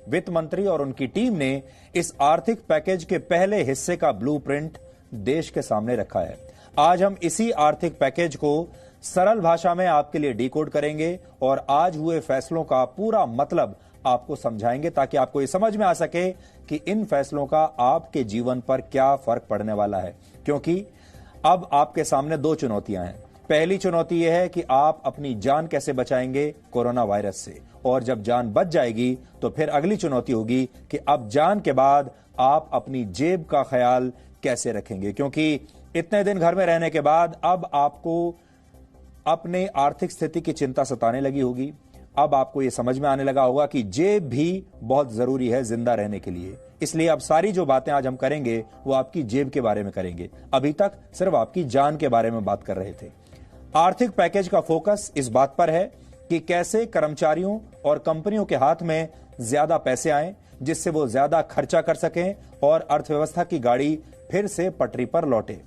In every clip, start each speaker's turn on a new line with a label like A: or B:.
A: वित्त मंत्री और उनकी टीम ने इस आर्थिक पैकेज के पहले हिस्से का ब्लूप्रिंट देश के सामने रखा है। आज हम इसी आर्थिक पैकेज को सरल भाषा में आपके लिए डिकोड करेंगे और आज हुए फैसलों का पूरा मतलब आपको समझाएंगे ताकि आपको ये समझ में आ सके कि इन फैसलों का आपके जीवन पर क्या फर्क पड़ने वाला है। क्योंकि अब आपके सामने दो चुनौतियां हैं। पहली चुनौती यह है कि आप अपनी जान कैसे बचाएंगे कोरोना वायरस से, और जब जान बच जाएगी तो फिर अगली चुनौती होगी कि अब जान के बाद आप अपनी जेब का ख्याल कैसे रखेंगे। क्योंकि इतने दिन घर में रहने के बाद अब आपको अपने आर्थिक स्थिति की चिंता सताने लगी होगी। अब आपको यह समझ में आने लगा होगा कि जेब भी बहुत जरूरी है जिंदा रहने के लिए। इसलिए अब सारी जो बातें आज हम करेंगे वो आपकी जेब के बारे में करेंगे। अभी तक सिर्फ आपकी जान के बारे में बात कर रहे थे। आर्थिक पैकेज का फोकस इस बात पर है कि कैसे कर्मचारियों और कंपनियों के हाथ में ज्यादा पैसे आएं, जिससे वो ज्यादा खर्चा कर सकें और अर्थव्यवस्था की गाड़ी फिर से पटरी पर लौटे।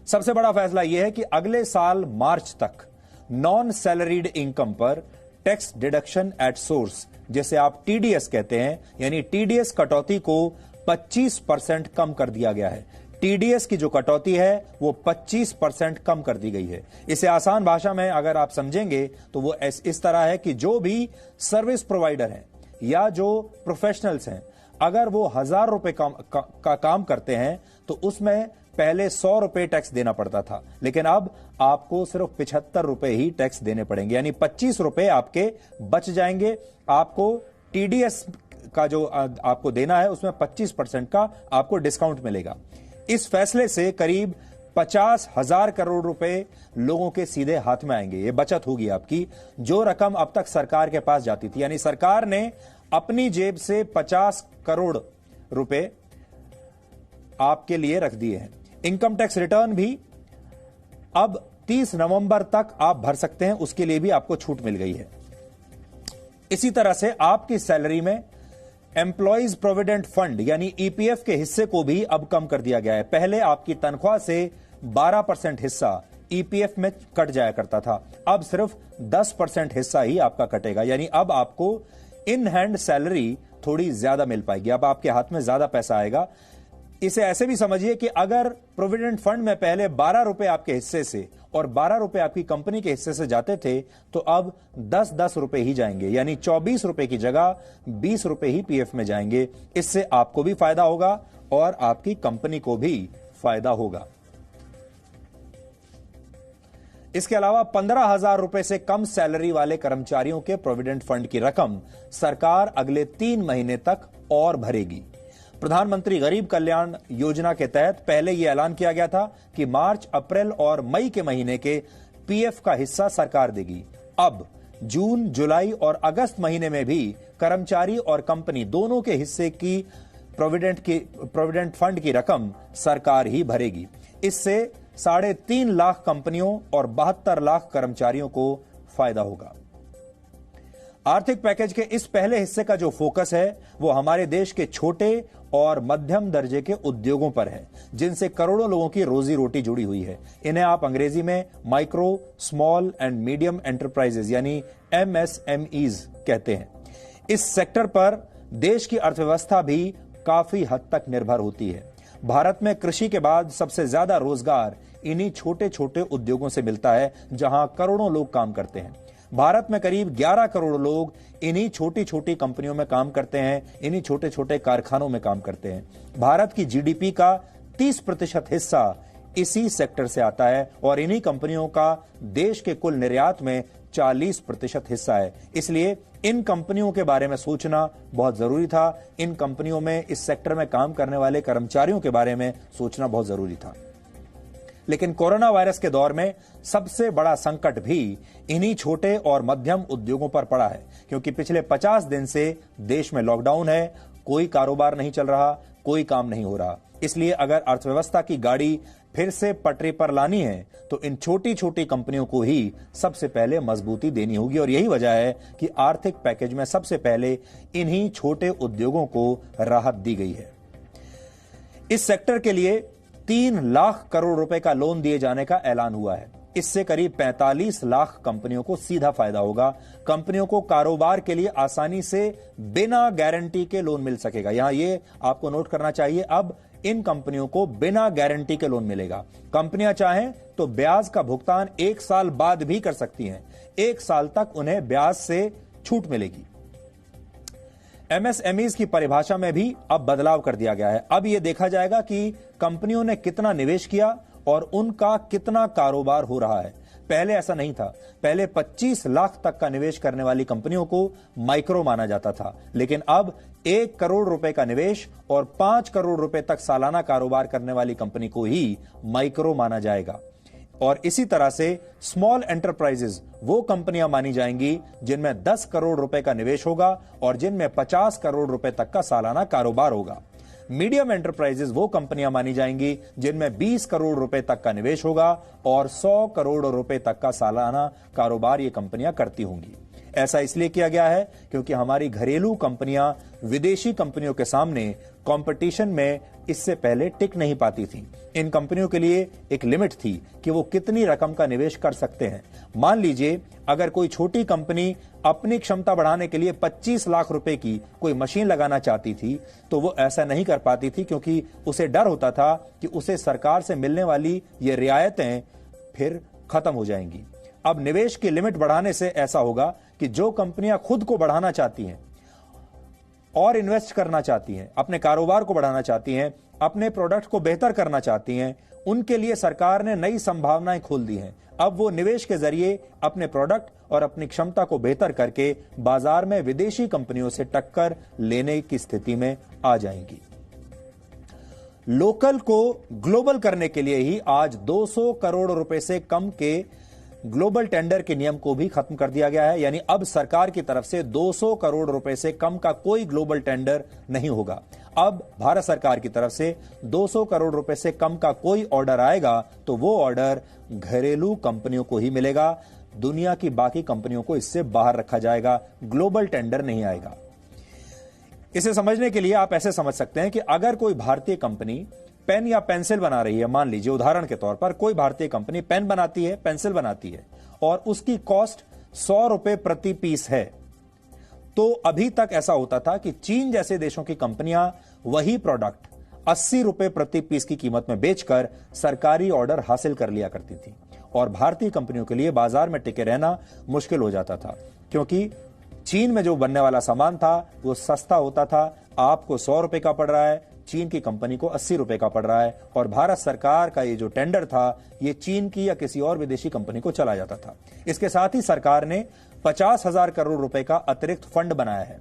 A: सबसे बड़ा फैसला यह है कि अगले साल मार्च तक नॉन सैलरीड इनकम पर टैक्स डिडक्शन एट सोर्स, जिसे आप टीडीएस कहते हैं, यानी टीडीएस कटौती को 25% कम कर दिया गया है। टीडीएस की जो कटौती है वो 25% कम कर दी गई है। इसे आसान भाषा में अगर आप समझेंगे तो वो इस तरह है कि जो भी सर्विस प्रोवाइडर हैं या जो प्रोफेशनल्स हैं, अगर वो 1000 रुपए का काम करते हैं तो उसमें पहले 100 रुपए टैक्स देना पड़ता था, लेकिन अब आपको सिर्फ 75 रुपए ही टैक्स देने पड़ेंगे, यानी 25 रुपए आपके बच जाएंगे। आपको टीडीएस का जो आपको देना है उसमें 25% का आपको डिस्काउंट मिलेगा। इस फैसले से करीब 50,000 करोड़ रुपए लोगों के सीधे हाथ में आएंगे। ये बचत होगी आपकी, जो रकम अब तक सरकार के पास जाती थी, यानी सरकार ने अपनी जेब से 50 करोड़ रुपए आपके लिए रख दिए हैं। इनकम टैक्स रिटर्न भी अब 30 नवंबर तक आप भर सकते हैं, उसके लिए भी आपको छूट मिल गई है। इसी तरह से आपकी सैलरी में एम्प्लॉइज प्रोविडेंट फंड यानी ईपीएफ के हिस्से को भी अब कम कर दिया गया है। पहले आपकी तनख्वाह से 12% हिस्सा ईपीएफ में कट जाया करता था, अब सिर्फ 10% हिस्सा ही आपका कटेगा, यानी अब आपको इन हैंड सैलरी थोड़ी ज्यादा मिल पाएगी। अब आपके हाथ में ज्यादा पैसा आएगा। इसे ऐसे भी समझिए कि अगर प्रोविडेंट फंड में पहले 12 रुपए आपके हिस्से से और 12 रुपए आपकी कंपनी के हिस्से से जाते थे, तो अब 10-10 रुपए ही जाएंगे, यानी 24 रुपए की जगह 20 रुपए ही पीएफ में जाएंगे। इससे आपको भी फायदा होगा और आपकी कंपनी को भी फायदा होगा। इसके अलावा 15,000 रुपए से कम सैलरी वाले कर्मचारियों के प्रोविडेंट फंड की रकम सरकार अगले 3 महीने तक और भरेगी। प्रधानमंत्री गरीब कल्याण योजना के तहत पहले यह ऐलान किया गया था कि मार्च, अप्रैल और मई के महीने के पीएफ का हिस्सा सरकार देगी। अब जून, जुलाई और अगस्त महीने में भी कर्मचारी और कंपनी दोनों के हिस्से की प्रोविडेंट फंड की रकम सरकार ही भरेगी। इससे 3.5 लाख कंपनियों और 72 लाख कर्मचारियों को फायदा होगा। आर्थिक पैकेज के इस पहले हिस्से का जो फोकस है वो हमारे देश के छोटे और मध्यम दर्जे के उद्योगों पर है, जिनसे करोड़ों लोगों की रोजी रोटी जुड़ी हुई है। इन्हें आप अंग्रेजी में micro, small and medium enterprises यानी MSMEs कहते हैं। इस सेक्टर पर देश की अर्थव्यवस्था भी काफी हद तक निर्भर होती है। भारत में कृषि के बाद सबसे ज्यादा रोजगार इन्हीं छोटे छोटे उद्योगों से मिलता है, जहां करोड़ों लोग काम करते हैं। भारत में करीब 11 करोड़ लोग इन्हीं छोटी छोटी कंपनियों में काम करते हैं, इन्हीं छोटे छोटे कारखानों में काम करते हैं। भारत की जीडीपी का 30% हिस्सा इसी सेक्टर से आता है और इन्हीं कंपनियों का देश के कुल निर्यात में 40% हिस्सा है। इसलिए इन कंपनियों के बारे में सोचना बहुत जरूरी था। इन कंपनियों में, इस सेक्टर में काम करने वाले कर्मचारियों के बारे में सोचना बहुत जरूरी था। लेकिन कोरोना वायरस के दौर में सबसे बड़ा संकट भी इन्हीं छोटे और मध्यम उद्योगों पर पड़ा है, क्योंकि पिछले 50 दिन से देश में लॉकडाउन है, कोई कारोबार नहीं चल रहा, कोई काम नहीं हो रहा। इसलिए अगर अर्थव्यवस्था की गाड़ी फिर से पटरी पर लानी है तो इन छोटी छोटी कंपनियों को ही सबसे पहले मजबूती देनी होगी, और यही वजह है कि आर्थिक पैकेज में सबसे पहले इन्हीं छोटे उद्योगों को राहत दी गई है। इस सेक्टर के लिए 3 लाख करोड़ रुपए का लोन दिए जाने का ऐलान हुआ है। इससे करीब 45 लाख कंपनियों को सीधा फायदा होगा। कंपनियों को कारोबार के लिए आसानी से बिना गारंटी के लोन मिल सकेगा। यहां ये आपको नोट करना चाहिए, अब इन कंपनियों को बिना गारंटी के लोन मिलेगा। कंपनियां चाहें तो ब्याज का भुगतान 1 साल बाद भी कर सकती हैं। 1 साल तक उन्हें ब्याज से छूट मिलेगी। एमएसएमईज की परिभाषा में भी अब बदलाव कर दिया गया है। अब यह देखा जाएगा कि कंपनियों ने कितना निवेश किया और उनका कितना कारोबार हो रहा है। पहले ऐसा नहीं था। पहले 25 लाख तक का निवेश करने वाली कंपनियों को माइक्रो माना जाता था, लेकिन अब 1 करोड़ रुपए का निवेश और 5 करोड़ रुपए तक सालाना कारोबार करने वाली कंपनी को ही माइक्रो माना जाएगा। और इसी तरह से स्मॉल एंटरप्राइजेज वो कंपनियां मानी जाएंगी जिनमें 10 करोड़ रुपए का निवेश होगा और जिनमें 50 करोड़ रुपए तक का सालाना कारोबार होगा। मीडियम एंटरप्राइजेज वो कंपनियां मानी जाएंगी जिनमें 20 करोड़ रुपए तक का निवेश होगा और 100 करोड़ रुपए तक का सालाना कारोबार ये कंपनियां करती होंगी। ऐसा इसलिए किया गया है क्योंकि हमारी घरेलू कंपनियां विदेशी कंपनियों के सामने कंपटीशन में इससे पहले टिक नहीं पाती थी। इन कंपनियों के लिए एक लिमिट थी कि वो कितनी रकम का निवेश कर सकते हैं। मान लीजिए अगर कोई छोटी कंपनी अपनी क्षमता बढ़ाने के लिए 25 लाख रुपए की कोई मशीन लगाना चाहती थी तो वो ऐसा नहीं कर पाती थी, क्योंकि उसे डर होता था कि उसे सरकार से मिलने वाली ये रियायतें फिर खत्म हो जाएंगी। अब निवेश की लिमिट बढ़ाने से ऐसा होगा कि जो कंपनियां खुद को बढ़ाना चाहती हैं और इन्वेस्ट करना चाहती हैं, अपने कारोबार को बढ़ाना चाहती हैं, अपने प्रोडक्ट को बेहतर करना चाहती हैं, उनके लिए सरकार ने नई संभावनाएं खोल दी हैं। अब वो निवेश के जरिए अपने प्रोडक्ट और अपनी क्षमता को बेहतर करके बाजार में विदेशी कंपनियों से टक्कर लेने की स्थिति में आ जाएंगी। लोकल को ग्लोबल करने के लिए ही आज 200 करोड़ रुपए से कम के ग्लोबल टेंडर के नियम को भी खत्म कर दिया गया है। यानी अब सरकार की तरफ से 200 करोड़ रुपए से कम का कोई ग्लोबल टेंडर नहीं होगा। अब भारत सरकार की तरफ से 200 करोड़ रुपए से कम का कोई ऑर्डर आएगा तो वो ऑर्डर घरेलू कंपनियों को ही मिलेगा। दुनिया की बाकी कंपनियों को इससे बाहर रखा जाएगा, ग्लोबल टेंडर नहीं आएगा। इसे समझने के लिए आप ऐसे समझ सकते हैं कि अगर कोई भारतीय कंपनी पेन या पेंसिल बना रही है, मान लीजिए उदाहरण के तौर पर कोई भारतीय कंपनी पेन बनाती है, पेंसिल बनाती है और उसकी कॉस्ट 100 रुपए प्रति पीस है, तो अभी तक ऐसा होता था कि चीन जैसे देशों की कंपनियां वही प्रोडक्ट 80 रुपए प्रति पीस की कीमत में बेचकर सरकारी ऑर्डर हासिल कर लिया करती थी और भारतीय कंपनियों के लिए बाजार में टिके रहना मुश्किल हो जाता था, क्योंकि चीन में जो बनने वाला सामान था वो सस्ता होता था। आपको 100 रुपए का पड़ रहा है, चीन की कंपनी को 80 रुपए का पड़ रहा है और भारत सरकार का ये जो टेंडर था ये चीन की या किसी और विदेशी कंपनी को चला जाता था। इसके साथ ही सरकार ने 50,000 करोड़ रुपए का अतिरिक्त फंड बनाया है।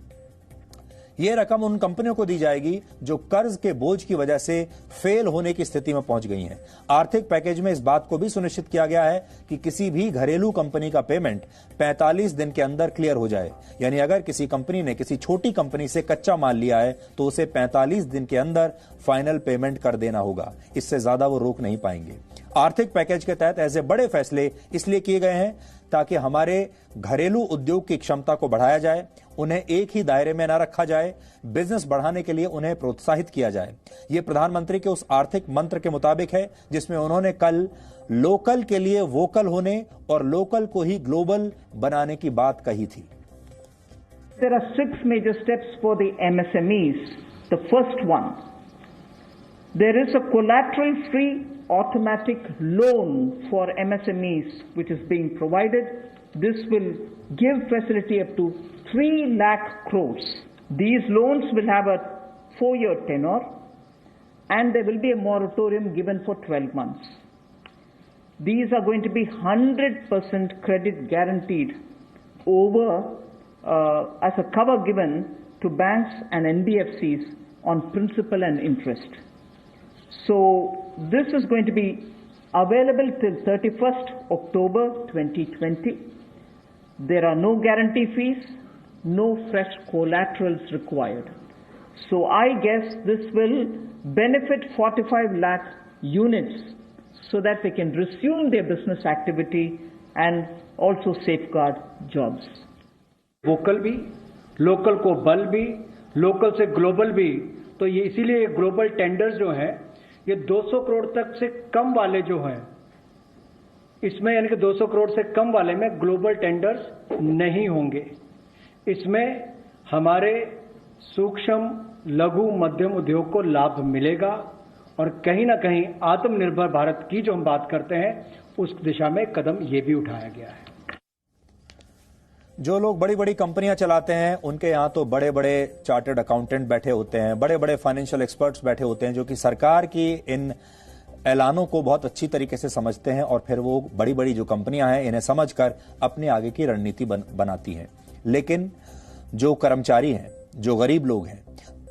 A: यह रकम उन कंपनियों को दी जाएगी जो कर्ज के बोझ की वजह से फेल होने की स्थिति में पहुंच गई हैं। आर्थिक पैकेज में इस बात को भी सुनिश्चित किया गया है कि किसी भी घरेलू कंपनी का पेमेंट 45 दिन के अंदर क्लियर हो जाए। यानी अगर किसी कंपनी ने किसी छोटी कंपनी से कच्चा माल लिया है तो उसे 45 दिन के अंदर फाइनल पेमेंट कर देना होगा, इससे ज्यादा वो रोक नहीं पाएंगे। आर्थिक पैकेज के तहत ऐसे बड़े फैसले इसलिए किए गए हैं ताकि हमारे घरेलू उद्योग की क्षमता को बढ़ाया जाए, उन्हें एक ही दायरे में न रखा जाए, बिजनेस बढ़ाने के लिए उन्हें प्रोत्साहित किया जाए। यह प्रधानमंत्री के उस आर्थिक मंत्र के मुताबिक है जिसमें उन्होंने कल लोकल के लिए वोकल होने और लोकल को ही ग्लोबल बनाने की बात कही थी।
B: There are 6 major steps for the MSMEs. The first one, there is a collateral-free automatic loan for MSMEs which is being provided. This will give facility up to 3 lakh crores. These loans will have a 4-year tenor and there will be a moratorium given for 12 months. These are going to be 100% credit guaranteed over as a cover given to banks and NBFCs on principal and interest. So this is going to be available till 31st October 2020. There are no guarantee fees, no fresh collaterals required. So I guess this will benefit 45 lakh units so that they can resume their business activity and also safeguard jobs.
C: Vocal भी, local को बल भी, local से global भी। तो ये इसीलिए global tenders जो हैं ये 200 करोड़ तक से कम वाले जो हैं इसमें यानी कि 200 करोड़ से कम वाले में ग्लोबल टेंडर्स नहीं होंगे। इसमें हमारे सूक्ष्म, लघु, मध्यम उद्योग को लाभ मिलेगा और कहीं ना कहीं आत्मनिर्भर भारत की जो हम बात करते हैं उस दिशा में कदम ये भी उठाया गया है।
A: जो लोग बड़ी बड़ी कंपनियां चलाते हैं उनके यहां तो बड़े बड़े चार्टर्ड अकाउंटेंट बैठे होते हैं, बड़े बड़े फाइनेंशियल एक्सपर्ट्स बैठे होते हैं जो कि सरकार की इन ऐलानों को बहुत अच्छी तरीके से समझते हैं और फिर वो बड़ी बड़ी जो कंपनियां हैं इन्हें समझकर अपने आगे की रणनीति बनाती हैं। लेकिन जो कर्मचारी हैं, जो गरीब लोग हैं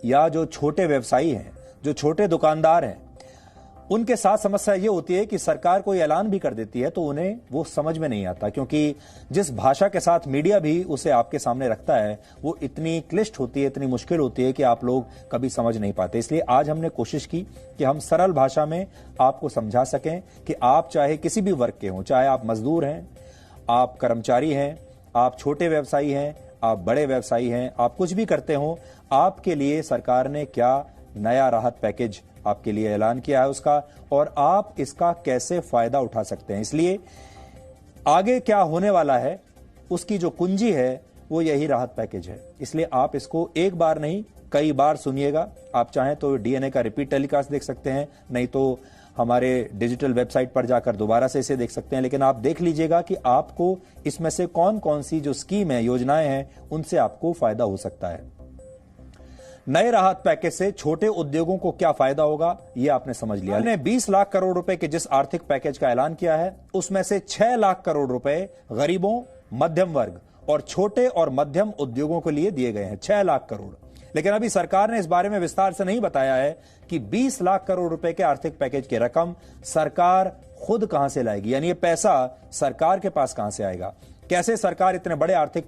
A: या जो छोटे व्यवसायी हैं, जो छोटे दुकानदार हैं, उनके साथ समस्या ये होती है कि सरकार कोई ऐलान भी कर देती है तो उन्हें वो समझ में नहीं आता, क्योंकि जिस भाषा के साथ मीडिया भी उसे आपके सामने रखता है वो इतनी क्लिष्ट होती है, इतनी मुश्किल होती है कि आप लोग कभी समझ नहीं पाते। इसलिए आज हमने कोशिश की कि हम सरल भाषा में आपको समझा सकें कि आप चाहे किसी भी वर्ग के हों, चाहे आप मजदूर हैं, आप कर्मचारी हैं, आप छोटे व्यवसायी हैं, आप बड़े व्यवसायी हैं, आप कुछ भी करते हो, आपके लिए सरकार ने क्या नया राहत पैकेज आपके लिए ऐलान किया है उसका, और आप इसका कैसे फायदा उठा सकते हैं। इसलिए आगे क्या होने वाला है उसकी जो कुंजी है वो यही राहत पैकेज है। इसलिए आप इसको एक बार नहीं कई बार सुनिएगा। आप चाहें तो डीएनए का रिपीट टेलीकास्ट देख सकते हैं, नहीं तो हमारे डिजिटल वेबसाइट पर जाकर दोबारा से इसे देख सकते हैं। लेकिन आप देख लीजिएगा कि आपको इसमें से कौन कौन सी जो स्कीम है, योजनाएं हैं, उनसे आपको फायदा हो सकता है। नए राहत पैकेज से छोटे उद्योगों को क्या फायदा होगा ये आपने समझ लिया। हमने 20 लाख करोड़ रुपए के जिस आर्थिक पैकेज का ऐलान किया है उसमें से 6 लाख करोड़ रुपए गरीबों, मध्यम वर्ग और छोटे और मध्यम उद्योगों के लिए दिए गए हैं। 6 लाख करोड़। लेकिन अभी सरकार ने इस बारे में विस्तार से नहीं बताया है कि 20 लाख करोड़ रुपए के आर्थिक पैकेज की रकम सरकार खुद कहां से लाएगी, यानी ये पैसा सरकार के पास कहां से आएगा। कैसे सरकार इतने बड़े आर्थिक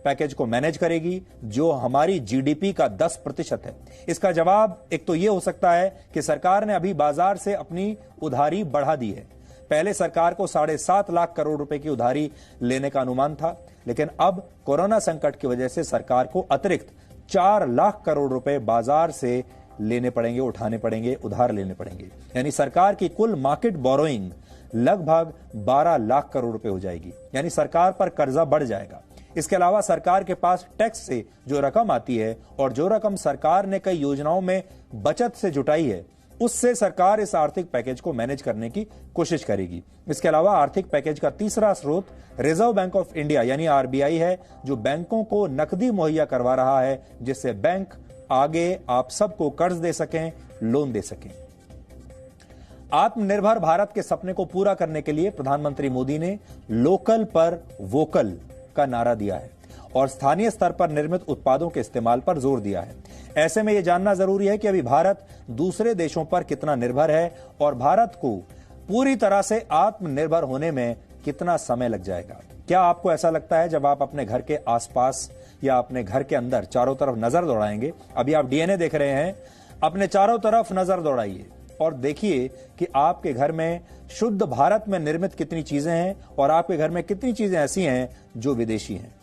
A: पैकेज को मैनेज करेगी जो हमारी जीडीपी का 10% है। इसका जवाब एक तो यह हो सकता है कि सरकार ने अभी बाजार से अपनी उधारी बढ़ा दी है। पहले सरकार को 7.5 लाख करोड़ रुपए की उधारी लेने का अनुमान था, लेकिन अब कोरोना संकट की वजह से सरकार को अतिरिक्त 4 लाख करोड़ रुपए बाजार से लेने पड़ेंगे, उठाने पड़ेंगे, उधार लेने पड़ेंगे। यानी सरकार की कुल मार्केट बोरोइंग लगभग 12 लाख करोड़ रुपए हो जाएगी, यानी सरकार पर कर्जा बढ़ जाएगा। इसके अलावा सरकार के पास टैक्स से जो रकम आती है और जो रकम सरकार ने कई योजनाओं में बचत से जुटाई है उससे सरकार इस आर्थिक पैकेज को मैनेज करने की कोशिश करेगी। इसके अलावा आर्थिक पैकेज का तीसरा स्रोत रिजर्व बैंक ऑफ इंडिया यानी आरबीआई है, जो बैंकों को नकदी मुहैया करवा रहा है जिससे बैंक आगे आप सबको कर्ज दे सकें, लोन दे सकें। आत्मनिर्भर भारत के सपने को पूरा करने के लिए प्रधानमंत्री मोदी ने लोकल पर वोकल का नारा दिया है और स्थानीय स्तर पर निर्मित उत्पादों के इस्तेमाल पर जोर दिया है। ऐसे में यह जानना जरूरी है कि अभी भारत दूसरे देशों पर कितना निर्भर है और भारत को पूरी तरह से आत्मनिर्भर होने में कितना समय लग जाएगा। क्या आपको ऐसा लगता है जब आप अपने घर के आसपास या अपने घर के अंदर चारों तरफ नजर दौड़ाएंगे, अभी आप डीएनए देख रहे हैं, अपने चारों तरफ नजर दौड़ाइए और देखिए कि आपके घर में शुद्ध भारत में निर्मित कितनी चीजें हैं और आपके घर में कितनी चीजें ऐसी हैं जो विदेशी हैं।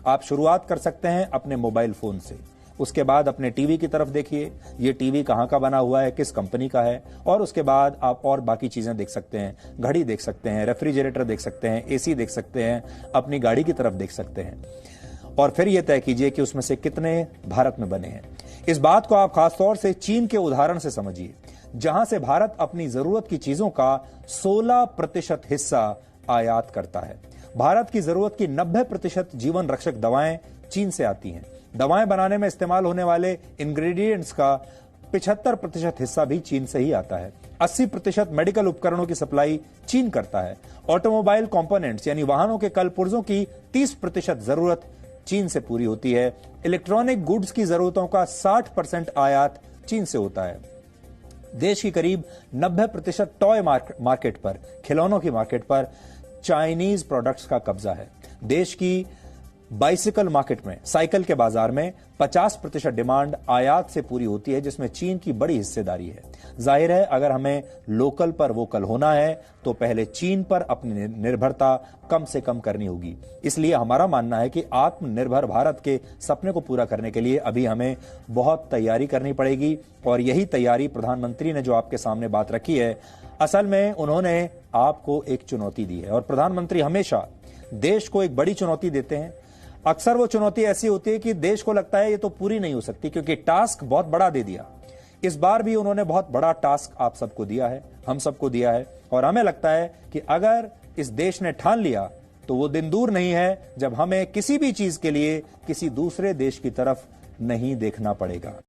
A: आप शुरुआत कर सकते हैं अपने मोबाइल फोन से, उसके बाद अपने टीवी की तरफ देखिए, ये टीवी कहां का बना हुआ है, किस कंपनी का है, और उसके बाद आप और बाकी चीजें देख सकते हैं, घड़ी देख सकते हैं, रेफ्रिजरेटर देख सकते हैं, एसी देख सकते हैं, अपनी गाड़ी की तरफ देख सकते हैं और फिर यह तय कीजिए कि उसमें से कितने भारत में बने हैं। इस बात को आप खासतौर से चीन के उदाहरण से समझिए, जहां से भारत अपनी जरूरत की चीजों का 16% हिस्सा आयात करता है। भारत की जरूरत की 90% जीवन रक्षक दवाएं चीन से आती हैं। दवाएं बनाने में इस्तेमाल होने वाले इंग्रेडिएंट्स का 75% हिस्सा भी चीन से ही आता है। 80% मेडिकल उपकरणों की सप्लाई चीन करता है। ऑटोमोबाइल कंपोनेंट्स यानी वाहनों के कल पुर्जों की 30% जरूरत चीन से पूरी होती है। इलेक्ट्रॉनिक गुड्स की जरूरतों का 60% आयात चीन से होता है। देश की करीब 90% टॉय मार्केट पर, खिलौनों की मार्केट पर चाइनीज प्रोडक्ट्स का कब्जा है। देश की बाइसिकल मार्केट में, साइकिल के बाजार में 50% डिमांड आयात से पूरी होती है, जिसमें चीन की बड़ी हिस्सेदारी है। जाहिर है अगर हमें लोकल पर वोकल होना है तो पहले चीन पर अपनी निर्भरता कम से कम करनी होगी। इसलिए हमारा मानना है कि आत्मनिर्भर भारत के सपने को पूरा करने के लिए अभी हमें बहुत तैयारी करनी पड़ेगी और यही तैयारी प्रधानमंत्री ने जो आपके सामने बात रखी है, असल में उन्होंने आपको एक चुनौती दी है और प्रधानमंत्री हमेशा देश को एक बड़ी चुनौती देते हैं। अक्सर वो चुनौती ऐसी होती है कि देश को लगता है ये तो पूरी नहीं हो सकती क्योंकि टास्क बहुत बड़ा दे दिया। इस बार भी उन्होंने बहुत बड़ा टास्क आप सबको दिया है, हम सबको दिया है और हमें लगता है कि अगर इस देश ने ठान लिया तो वो दिन दूर नहीं है जब हमें किसी भी चीज के लिए किसी दूसरे देश की तरफ नहीं देखना पड़ेगा।